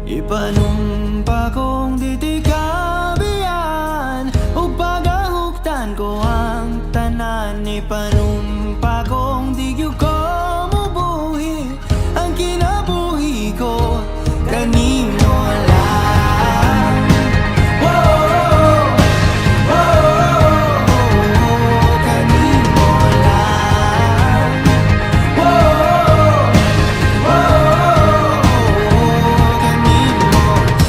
Ipanumpa kong ditikabian ug pagahuktan ko ang tanan. Ipanumpa kong di gyud ko mubuhi ang kinabuhi ko kanimo lang. Oh, oh, oh, kanimo lang. Oh, kanimo.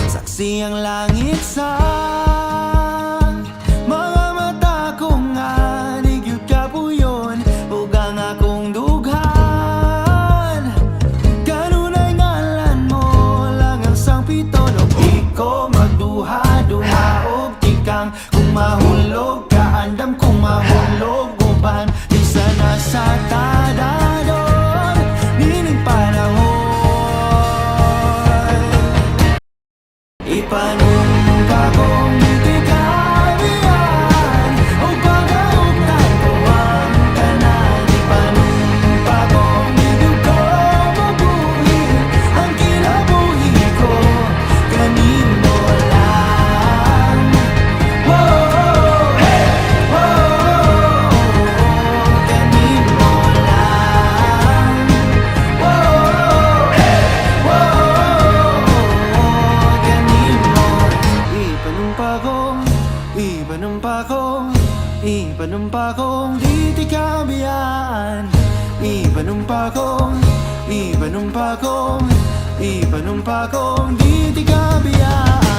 Saksi ang langit sa mga mata ko nga di gyud kapuyon ug ang akong dughan. Kanunay ngalan mo lang ang sangpiton ug di ko magduha-duha og tikang kung mahulog ka andam kung mahulog uban di sana sa tadadon nining panahon. Ipanumpa kong ditikabian ug pagahuktan ko ang tanan. Ipanumpa kong di gyud ko mabuhi ang kinabuhi ko kanimo lang. Whoa, hey, whoa, kanimo lang. Whoa, hey, whoa, kanimo. Ipanumpa kong ditikabian. Ipanumpa kong ditikabian.